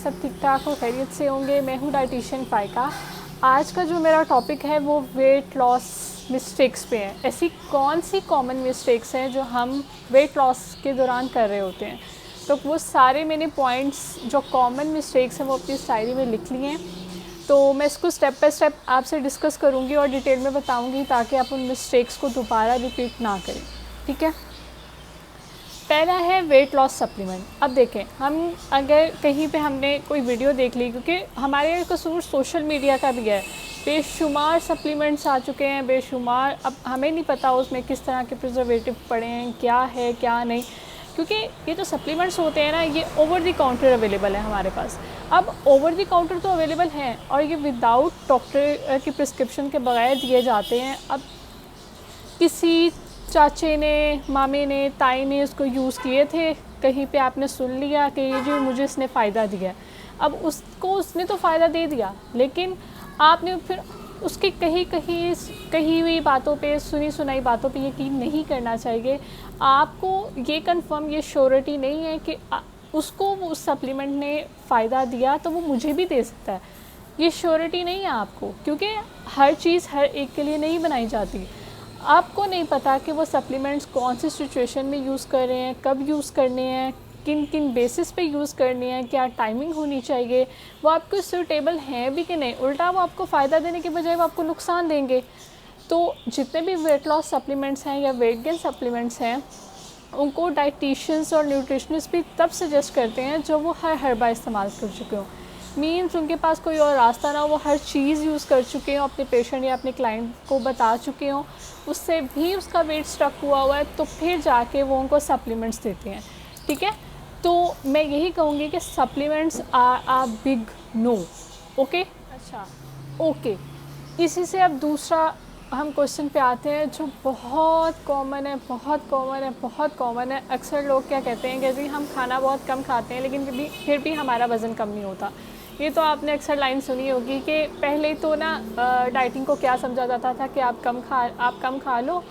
सब ठीक ठाक हो, खैरियत से होंगे। मैं हूँ डाइटिशियन फ़ाइका। आज का जो मेरा टॉपिक है वो वेट लॉस मिस्टेक्स पे है। ऐसी कौन सी कॉमन मिस्टेक्स हैं जो हम वेट लॉस के दौरान कर रहे होते हैं। तो वो सारे मैंने पॉइंट्स जो कॉमन मिस्टेक्स हैं वो अपनी डायरी में लिख लिए हैं। तो मैं इसको स्टेप बाय स्टेप आपसे डिस्कस करूँगी और डिटेल में बताऊँगी ताकि आप उन मिस्टेक्स को दोबारा रिपीट ना करें, ठीक है। पहला है वेट लॉस सप्लीमेंट। अब देखें, हम अगर कहीं पे हमने कोई वीडियो देख ली, क्योंकि हमारे कसूर सोशल मीडिया का भी है, बेशुमार सप्लीमेंट्स आ चुके हैं, बेशुमार। अब हमें नहीं पता उसमें किस तरह के प्रिजर्वेटिव पड़े हैं, क्या है क्या नहीं, क्योंकि ये जो सप्लीमेंट्स होते हैं ना, ये ओवर द काउंटर अवेलेबल है हमारे पास। अब ओवर द काउंटर तो अवेलेबल हैं और ये विदाउट डॉक्टर की प्रिस्क्रिप्शन के बगैर दिए जाते हैं। अब किसी चाचे ने, मामे ने, ताई ने इसको यूज़ किए थे, कहीं पे आपने सुन लिया कि ये जो मुझे इसने फ़ायदा दिया। अब उसने तो फ़ायदा दे दिया, लेकिन आपने फिर उसकी कही हुई बातों पे, सुनी सुनाई बातों पे यकीन नहीं करना चाहिए। आपको ये कंफर्म, ये श्योरिटी नहीं है कि उसको उस सप्लीमेंट ने फ़ायदा दिया तो वो मुझे भी दे सकता है। ये श्योरिटी नहीं है आपको, क्योंकि हर चीज़ हर एक के लिए नहीं बनाई जाती। आपको नहीं पता कि वो सप्लीमेंट्स कौन सी सिचुएशन में यूज़ कर रहे हैं, कब यूज़ करने हैं, किन किन बेसिस पे यूज़ करने हैं, क्या टाइमिंग होनी चाहिए, वो आपको सूटेबल हैं भी कि नहीं। उल्टा वो आपको फ़ायदा देने के बजाय वो आपको नुकसान देंगे। तो जितने भी वेट लॉस सप्लीमेंट्स हैं या वेट गेन सप्लीमेंट्स हैं, उनको डाइटिशियंस और न्यूट्रिशनिस्ट भी तब सजेस्ट करते हैं जो वो हर बार इस्तेमाल कर चुके हों। मीन्स उनके पास कोई और रास्ता ना हो, वो हर चीज़ यूज़ कर चुके हों, अपने पेशेंट या अपने क्लाइंट को बता चुके हों, उससे भी उसका वेट स्टक हुआ है, तो फिर जाके वो उनको सप्लीमेंट्स देते हैं, ठीक है। तो मैं यही कहूँगी कि supplements are a big no. Okay, अच्छा, ओके। इसी से अब दूसरा हम क्वेश्चन पे आते हैं जो बहुत कॉमन है, बहुत कॉमन है, बहुत कॉमन है। अक्सर लोग क्या कहते हैं कि जी हम खाना बहुत कम खाते हैं, लेकिन फिर भी हमारा वज़न कम नहीं होता। ये तो आपने अक्सर लाइन सुनी होगी कि पहले तो ना डाइटिंग को क्या समझा जाता था कि आप कम खा लो,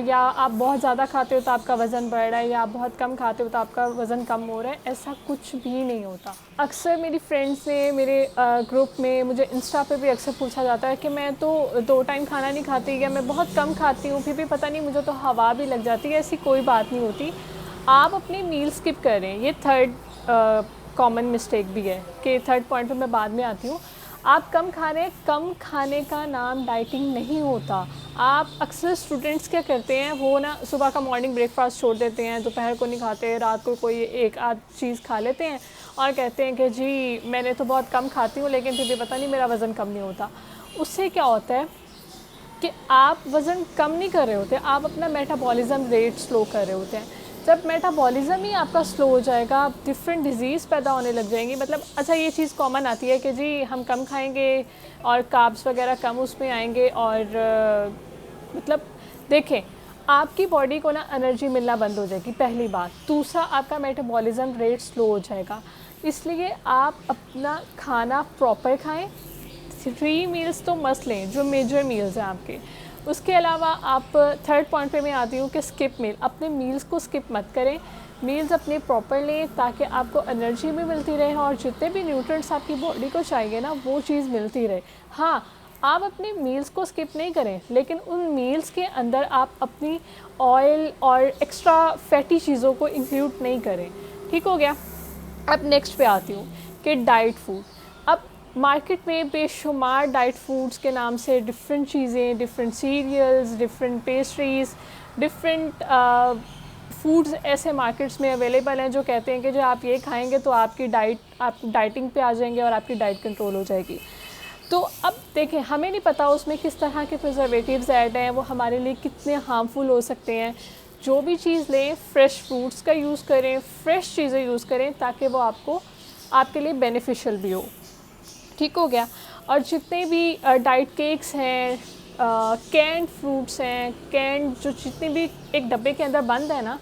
या आप बहुत ज़्यादा खाते हो तो आपका वज़न बढ़ रहा है, या आप बहुत कम खाते हो तो आपका वज़न कम हो रहा है। ऐसा कुछ भी नहीं होता। अक्सर मेरी फ्रेंड्स ने मेरे ग्रुप में, मुझे इंस्टा पे भी अक्सर पूछा जाता है कि मैं तो 2 टाइम खाना नहीं खाती, या मैं बहुत कम खाती हूँ, फिर भी पता नहीं मुझे तो हवा भी लग जाती है। ऐसी कोई बात नहीं होती। आप अपनी मील स्किप करें, ये थर्ड कॉमन मिस्टेक भी है कि थर्ड पॉइंट पे मैं बाद में आती हूँ। आप कम खाने का नाम डाइटिंग नहीं होता। आप अक्सर स्टूडेंट्स क्या करते हैं, वो ना सुबह का मॉर्निंग ब्रेकफास्ट छोड़ देते हैं, दोपहर को नहीं खाते, रात को कोई एक आध चीज़ खा लेते हैं और कहते हैं कि जी मैंने तो बहुत कम खाती हूँ लेकिन फिर भी पता नहीं मेरा वज़न कम नहीं होता। उससे क्या होता है कि आप वज़न कम नहीं कर रहे होते, आप अपना मेटाबॉलिज़्म रेट स्लो कर रहे होते हैं। जब मेटाबॉलिज़्म ही आपका स्लो हो जाएगा, आप डिफरेंट डिज़ीज़ पैदा होने लग जाएंगी। मतलब अच्छा, ये चीज़ कॉमन आती है कि जी हम कम खाएंगे और कार्ब्स वगैरह कम उसमें आएंगे, और मतलब देखें, आपकी बॉडी को ना एनर्जी मिलना बंद हो जाएगी, पहली बात। दूसरा, आपका मेटाबॉलिज़्म रेट स्लो हो जाएगा। इसलिए आप अपना खाना प्रॉपर खाएँ। 3 मील्स तो मस्ट लें, जो मेजर मील्स हैं आपके। उसके अलावा आप थर्ड पॉइंट पे मैं आती हूँ कि स्किप मील। अपने मील्स को स्किप मत करें, मील्स अपने प्रॉपर लें ताकि आपको एनर्जी भी मिलती रहे और जितने भी न्यूट्रिएंट्स आपकी बॉडी को चाहिए ना, वो चीज़ मिलती रहे। हाँ, आप अपने मील्स को स्किप नहीं करें, लेकिन उन मील्स के अंदर आप अपनी ऑयल और एक्स्ट्रा फैटी चीज़ों को इंक्लूड नहीं करें, ठीक हो गया। अब नेक्स्ट पे आती हूँ कि डाइट फूड। अब मार्केट में बेशुमार डाइट फूड्स के नाम से डिफरेंट चीज़ें, different cereals, different pastries, different foods ऐसे मार्केट्स में अवेलेबल हैं जो कहते हैं कि जो आप ये खाएंगे तो आप डाइटिंग पे आ जाएंगे और आपकी डाइट कंट्रोल हो जाएगी। तो अब देखें, हमें नहीं पता उसमें किस तरह के प्रिजर्वेटिव्स ऐड हैं, वो हमारे लिए कितने हार्मफुल हो सकते हैं। जो भी चीज़ लें, फ्रेश फ्रूट्स का यूज़ करें, फ्रेश चीज़ें यूज़ करें ताकि वो आपके लिए बेनिफिशियल भी हो, ठीक हो गया। और जितने भी डाइट केक्स हैं, कैंड फ्रूट्स हैं, कैंड जो जितनी भी एक डब्बे के अंदर बंद है ना,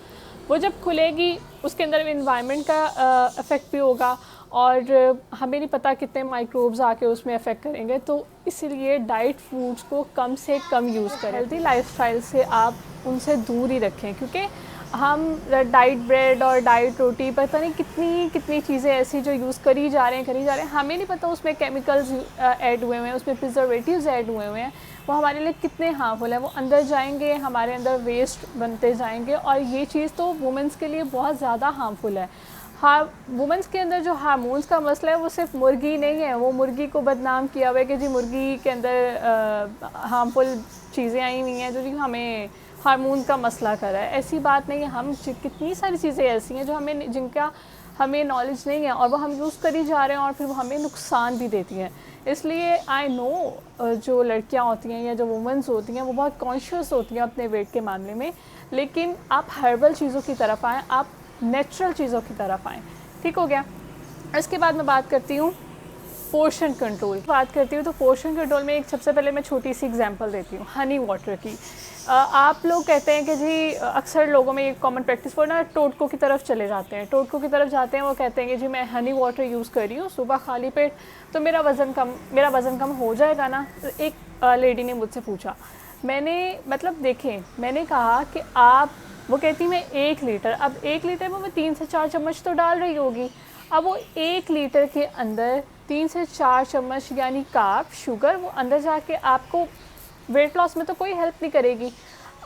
वो जब खुलेगी उसके अंदर एनवायरनमेंट का इफ़ेक्ट भी होगा और हमें नहीं पता कितने माइक्रोब्स आके उसमें अफेक्ट करेंगे। तो इसीलिए डाइट फूड्स को कम से कम यूज़ करें। हेल्दी लाइफस्टाइल से आप उनसे दूर ही रखें, क्योंकि हम डाइट ब्रेड और डाइट रोटी, पता नहीं कितनी कितनी चीज़ें ऐसी जो यूज़ करी जा रहे हैं, हमें नहीं पता उसमें केमिकल्स ऐड हुए हुए हैं, उसमें प्रिजर्वेटिव्स ऐड हुए हुए हैं, वो हमारे लिए कितने हार्मफुल है। वो अंदर जाएंगे, हमारे अंदर वेस्ट बनते जाएंगे, और ये चीज़ तो वुमेंस के लिए बहुत ज़्यादा हार्मफुल है। हाँ, वुमेंस के अंदर जो हार्मोन्स का मसला है वो सिर्फ मुर्गी नहीं है, वो मुर्गी को बदनाम किया हुआ है कि जी मुर्गी के अंदर हार्मफुल चीज़ें आई हुई हैं जो जी हमें हार्मोन का मसला कर रहा है। ऐसी बात नहीं है, हम कितनी सारी चीज़ें ऐसी हैं जो जिनका हमें नॉलेज नहीं है और वो हम यूज़ करी जा रहे हैं और फिर वो हमें नुकसान भी देती हैं। इसलिए आई नो जो लड़कियां होती हैं या जो वुमेंस होती हैं वो बहुत कॉन्शियस होती हैं अपने वेट के मामले में, लेकिन आप हर्बल चीज़ों की तरफ आएँ, आप नेचुरल चीज़ों की तरफ आएँ। ठीक हो गया। इसके बाद मैं बात करती हूँ पोर्शन कंट्रोल तो पोर्शन कंट्रोल में एक सबसे पहले मैं छोटी सी एग्जांपल देती हूँ हनी वाटर की। आप लोग कहते हैं कि जी अक्सर लोगों में ये कॉमन प्रैक्टिस वो ना टोटकों की तरफ चले जाते हैं, वो कहते हैं कि जी मैं हनी वाटर यूज़ कर रही हूँ सुबह खाली पेट तो मेरा वज़न कम हो जाएगा ना। तो एक लेडी ने मुझसे पूछा, मैंने कहा कि वो कहती मैं 1 लीटर, अब 1 लीटर में वो 3 से 4 चम्मच तो डाल रही होगी। अब वो 1 लीटर के अंदर 3 से 4 चम्मच यानी कार्ब शुगर वो अंदर जाके आपको वेट लॉस में तो कोई हेल्प नहीं करेगी।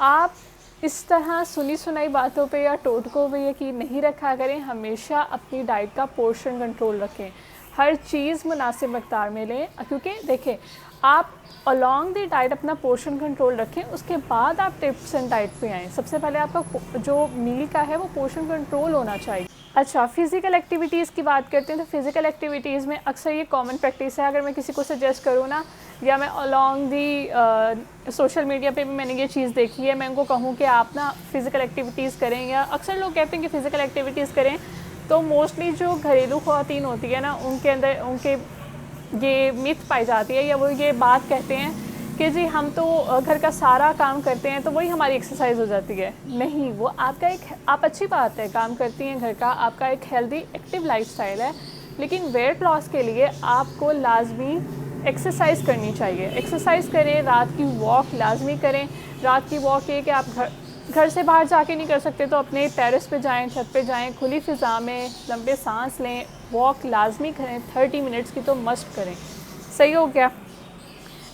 आप इस तरह सुनी सुनाई बातों पे या टोटकों पे यकीन नहीं रखा करें। हमेशा अपनी डाइट का पोर्शन कंट्रोल रखें, हर चीज़ मुनासिब मकदार में लें, क्योंकि देखें आप अलॉन्ग द डाइट अपना पोर्शन कंट्रोल रखें, उसके बाद आप टिप्स एंड डाइट पे आएँ। सबसे पहले आपका जो मील का है वो पोर्शन कंट्रोल होना चाहिए। अच्छा, फ़िज़िकल एक्टिविटीज़ की बात करते हैं तो फ़िज़िकल एक्टिविटीज़ में अक्सर ये कॉमन प्रैक्टिस है। अगर मैं किसी को सजेस्ट करूँ ना, या मैं अलॉन्ग दी सोशल मीडिया पे भी मैंने ये चीज़ देखी है, मैं उनको कहूँ कि आप ना फ़िज़िकल एक्टिविटीज़ करें, या अक्सर लोग कहते हैं कि फ़िज़िकल एक्टिविटीज़ करें, तो मोस्टली जो घरेलू ख़वातीन होती है ना उनके अंदर उनके ये मिथ पाई जाती है, या वो ये बात कहते हैं कि जी हम तो घर का सारा काम करते हैं तो वही हमारी एक्सरसाइज हो जाती है। नहीं, वो आप अच्छी बात है काम करती हैं घर का, आपका एक हेल्दी एक्टिव लाइफस्टाइल है, लेकिन वेट लॉस के लिए आपको लाजमी एक्सरसाइज करनी चाहिए। एक्सरसाइज करें, रात की वॉक लाजमी करें। रात की वॉक ये कि आप घर से बाहर जाके नहीं कर सकते तो अपने टेरेस पे जाएं, छत पे जाएं, खुली फ़िज़ा में लंबे सांस लें, वॉक लाजमी करें, 30 मिनट्स की तो मस्ट करें। सही हो गया।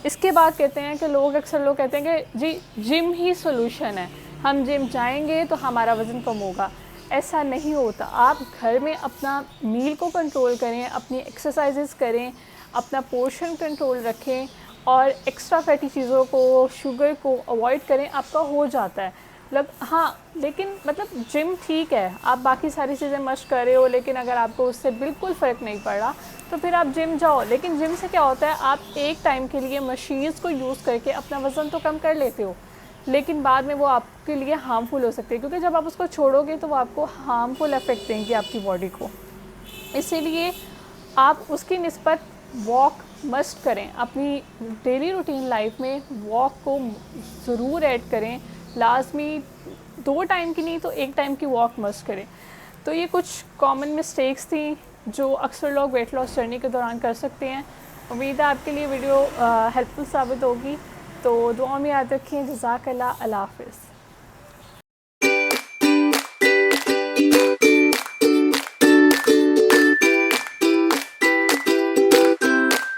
इसके बाद कहते हैं कि अक्सर लोग कहते हैं कि जी जिम ही सोल्यूशन है, हम जिम जाएंगे तो हमारा वज़न कम होगा। ऐसा नहीं होता। आप घर में अपना मील को कंट्रोल करें, अपनी एक्सरसाइजेस करें, अपना पोर्शन कंट्रोल रखें और एक्स्ट्रा फैटी चीज़ों को, शुगर को अवॉइड करें, आपका हो जाता है। लेकिन जिम ठीक है, आप बाकी सारी चीज़ें मस्ट कर रहे हो, लेकिन अगर आपको उससे बिल्कुल फ़र्क नहीं पड़ा तो फिर आप जिम जाओ। लेकिन जिम से क्या होता है, आप एक टाइम के लिए मशीन्स को यूज़ करके अपना वज़न तो कम कर लेते हो, लेकिन बाद में वो आपके लिए हार्मफुल हो सकती है, क्योंकि जब आप उसको छोड़ोगे तो वो आपको हार्मफुल इफ़ेक्ट देंगी आपकी बॉडी को। इसीलिए आप उसकी निस्बत वॉक मस्ट करें, अपनी डेली रूटीन लाइफ में वॉक को ज़रूर ऐड करें। लाजमी 2 टाइम की नहीं तो 1 टाइम की वॉक मस्ट करें। तो ये कुछ कॉमन मिस्टेक्स थी जो अक्सर लोग वेट लॉस जर्नी के दौरान कर सकते हैं। उम्मीद है आपके लिए वीडियो हेल्पफुल साबित होगी। तो दुआ में याद रखें। जज़ाकल्लाह, अल्लाह हाफ़िज़।